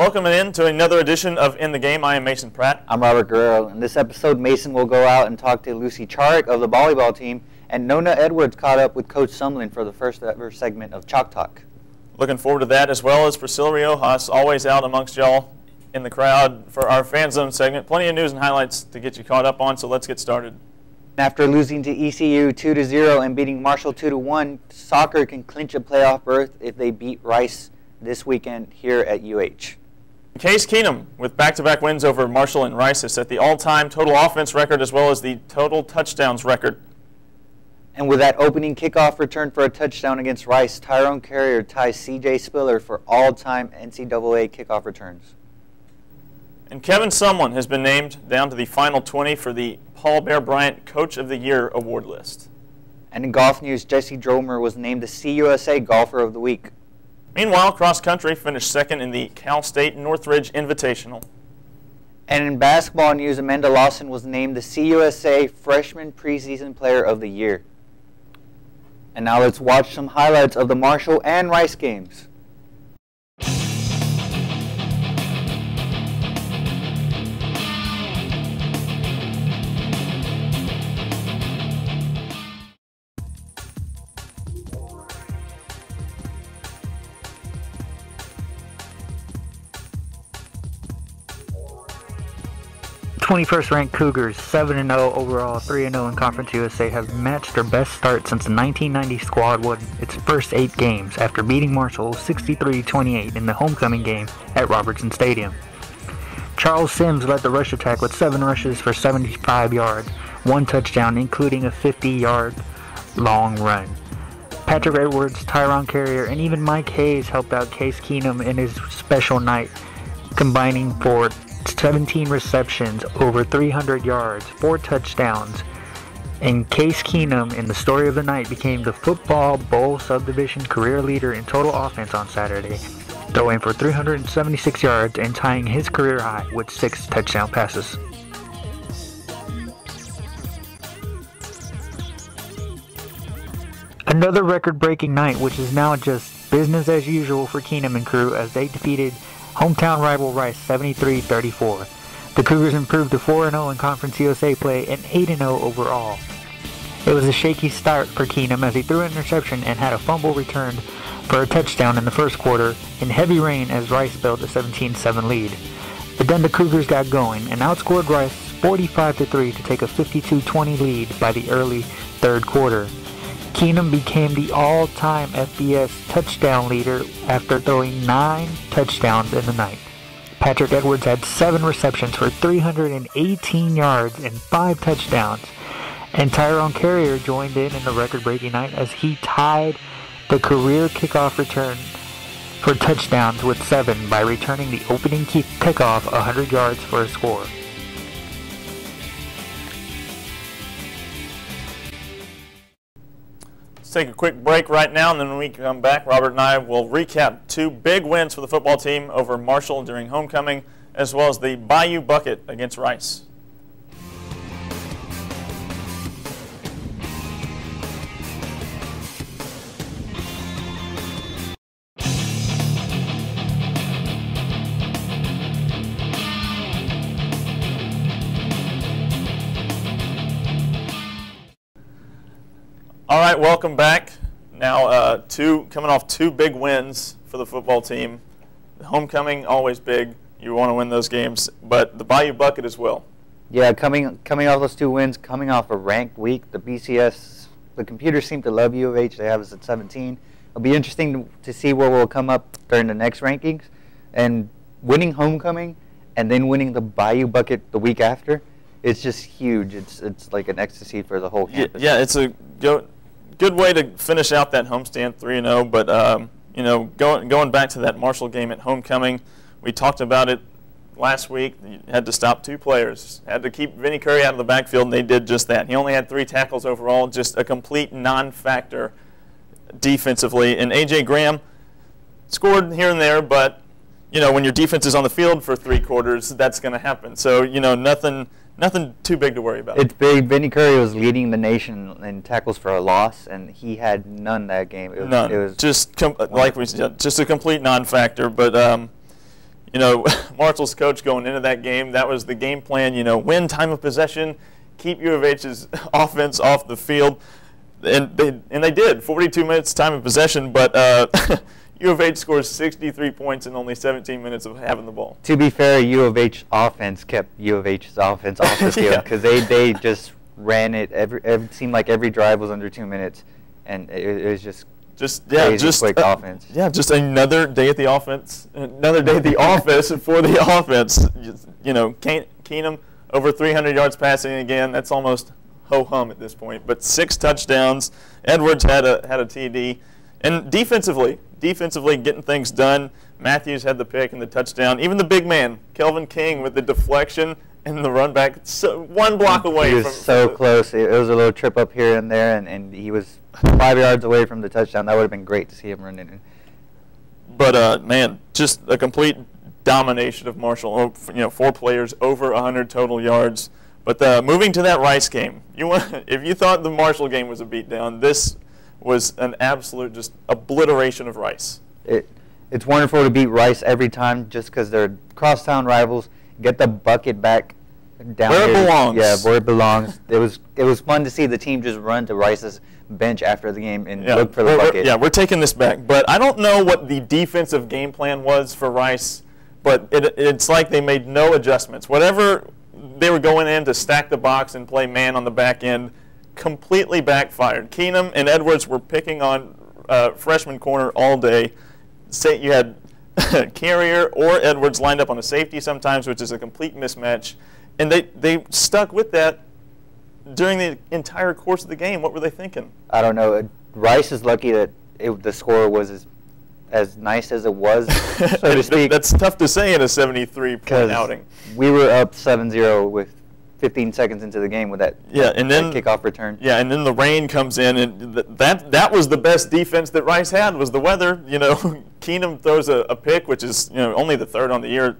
welcome in to another edition of In the Game. I am Mason Pratt. I'm Robert Guerrero. In this episode, Mason will go out and talk to Lucy Charik of the volleyball team, and Nona Edwards caught up with Coach Sumlin for the first ever segment of Chalk Talk. Looking forward to that, as well as Priscilla Riojas, always out amongst y'all in the crowd for our Fan Zone segment. Plenty of news and highlights to get you caught up on, so let's get started. After losing to ECU 2-0 and beating Marshall 2-1, soccer can clinch a playoff berth if they beat Rice this weekend here at UH. Case Keenum, with back-to-back wins over Marshall and Rice, has set the all-time total offense record as well as the total touchdowns record. And with that opening kickoff return for a touchdown against Rice, Tyrone Carrier ties C.J. Spiller for all-time NCAA kickoff returns. And Kevin Sumlin has been named down to the final 20 for the Paul Bear Bryant Coach of the Year award list. And in golf news, Jesse Dromer was named the CUSA Golfer of the Week. Meanwhile, cross country finished second in the Cal State Northridge Invitational. And in basketball news, Amanda Lawson was named the CUSA Freshman Preseason Player of the Year. And now let's watch some highlights of the Marshall and Rice games. 21st ranked Cougars, 7-0 overall, 3-0 in Conference USA, have matched their best start since the 1990 squad won its first 8 games after beating Marshall 63-28 in the homecoming game at Robertson Stadium. Charles Sims led the rush attack with 7 rushes for 75 yards, 1 touchdown, including a 50-yard long run. Patrick Edwards, Tyrone Carrier, and even Mike Hayes helped out Case Keenum in his special night, combining for 17 receptions, over 300 yards, 4 touchdowns, and Case Keenum, in the story of the night, became the Football Bowl Subdivision career leader in total offense on Saturday, throwing for 376 yards and tying his career high with 6 touchdown passes. Another record-breaking night, which is now just business as usual for Keenum and crew as they defeated hometown rival Rice 73-34. The Cougars improved to 4-0 in Conference USA play and 8-0 overall. It was a shaky start for Keenum as he threw an interception and had a fumble returned for a touchdown in the first quarter in heavy rain as Rice built a 17-7 lead. But then the Cougars got going and outscored Rice 45-3 to take a 52-20 lead by the early third quarter. Keenum became the all-time FBS touchdown leader after throwing 9 touchdowns in the night. Patrick Edwards had 7 receptions for 318 yards and 5 touchdowns, and Tyrone Carrier joined in the record-breaking night as he tied the career kickoff return for touchdowns with 7 by returning the opening kickoff 100 yards for a score. Let's take a quick break right now, and then when we come back, Robert and I will recap 2 big wins for the football team over Marshall during homecoming, as well as the Bayou Bucket against Rice. All right, welcome back. Now, coming off 2 big wins for the football team. Homecoming, always big. You want to win those games, but the Bayou Bucket as well. Yeah, coming off those 2 wins, coming off a ranked week, the BCS, the computers seem to love U of H. They have us at 17. It'll be interesting to see where we'll come up during the next rankings. And winning homecoming and then winning the Bayou Bucket the week after, it's just huge. It's like an ecstasy for the whole campus. Yeah, it's a good way to finish out that homestand 3-0. But you know, going back to that Marshall game at homecoming, we talked about it last week. You had to stop 2 players, had to keep Vinny Curry out of the backfield, and they did just that. He only had 3 tackles overall, just a complete non-factor defensively. And A.J. Graham scored here and there, but you know, when your defense is on the field for 3 quarters, that's going to happen. So you know, nothing too big to worry about. It's big. Vinny Curry was leading the nation in tackles for a loss, and he had none that game. None. It was just like we said, just a complete non-factor. But you know, Marshall's coach going into that game, that was the game plan, you know, win time of possession, keep U of H's offense off the field. And they did, 42 minutes time of possession, but U of H scores 63 points in only 17 minutes of having the ball. To be fair, U of H offense kept U of H's offense off the field because they just ran it. It seemed like every drive was under 2 minutes, and it was just quick offense. Yeah, just another day at the offense, another day at the office for the offense. You know, Keenum over 300 yards passing again. That's almost ho-hum at this point. But 6 touchdowns. Edwards had a TD. And defensively getting things done. Matthews had the pick and the touchdown. Even the big man, Kelvin King, with the deflection and the run back, so 1 block away. He was so close. It was a little trip up here and there, and he was 5 yards away from the touchdown. That would have been great to see him running in. But, man, just a complete domination of Marshall. You know, 4 players, over 100 total yards. But moving to that Rice game, if you thought the Marshall game was a beatdown, this was an absolute just obliteration of Rice. It's wonderful to beat Rice every time just because they're crosstown rivals. Get the bucket back down where here. It belongs. Yeah, where it belongs. It was fun to see the team just run to Rice's bench after the game and look for the bucket. We're taking this back. But I don't know what the defensive game plan was for Rice, but it's like they made no adjustments. Whatever they were going in to stack the box and play man on the back end, completely backfired. Keenum and Edwards were picking on freshman corner all day. Say you had Carrier or Edwards lined up on a safety sometimes, which is a complete mismatch. And they stuck with that during the entire course of the game. What were they thinking? I don't know. Rice is lucky that the score was as nice as it was, so to speak. That's tough to say in a 73-point outing. We were up 7-0 with 15 seconds into the game with that kickoff return. Yeah, and then the rain comes in, and that was the best defense that Rice had, was the weather. You know, Keenum throws a pick, which is, you know, only the 3rd on the year,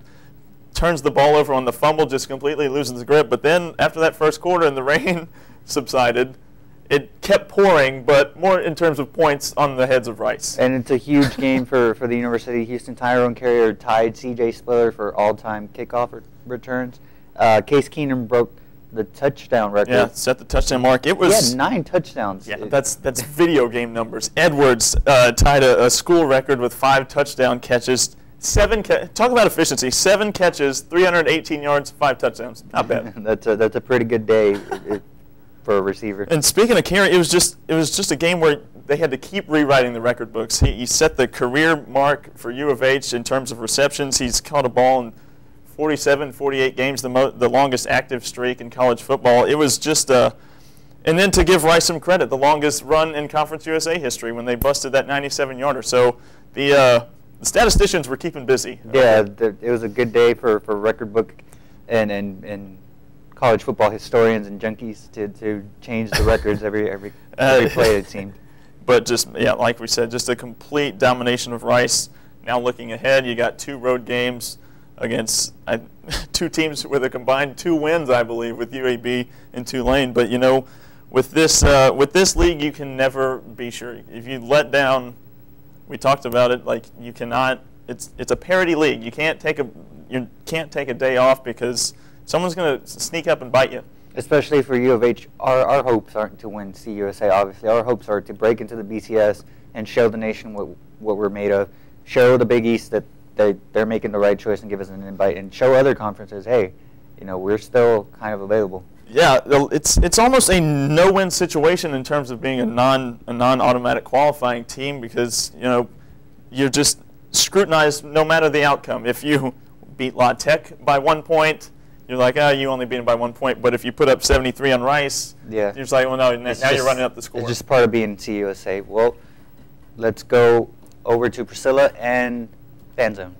turns the ball over on the fumble, just completely loses the grip. But then after that first quarter and the rain subsided, it kept pouring, but more in terms of points on the heads of Rice. And it's a huge game for the University of Houston. Tyrone Carrier tied C.J. Spiller for all-time kickoff returns. Case Keenum broke the touchdown record. Yeah, set the touchdown mark. He had 9 touchdowns. Yeah, that's video game numbers. Edwards tied a school record with 5 touchdown catches. Talk about efficiency. 7 catches, 318 yards, 5 touchdowns. Not bad. That's a pretty good day for a receiver. And speaking of Carey, it was just a game where they had to keep rewriting the record books. He set the career mark for U of H in terms of receptions. He's caught a ball in 47, 48 games, the longest active streak in college football. It was just and then to give Rice some credit, the longest run in Conference USA history when they busted that 97-yarder. So the statisticians were keeping busy. Yeah, it was a good day for record book and college football historians and junkies to change the records every play, it seemed. But just, yeah, like we said, just a complete domination of Rice. Now looking ahead, you got 2 road games against 2 teams with a combined 2 wins, I believe, with UAB and Tulane. But, you know, with this league, you can never be sure. If you let down, we talked about it, like you cannot. It's a parity league. You can't take a day off because someone's going to sneak up and bite you. Especially for U of H, our hopes aren't to win CUSA, obviously. Our hopes are to break into the BCS and show the nation what we're made of, show the Big East that they're making the right choice and give us an invite, and show other conferences, hey, you know, we're still kind of available. Yeah, it's almost a no-win situation in terms of being a non-automatic qualifying team because, you know, you're just scrutinized no matter the outcome. If you beat La Tech by 1 point, you're like, oh, you only beat them by 1 point. But if you put up 73 on Rice, you're just like, well, no, now you're running up the score. It's just part of being CUSA. Well, let's go over to Priscilla and Fan Zone.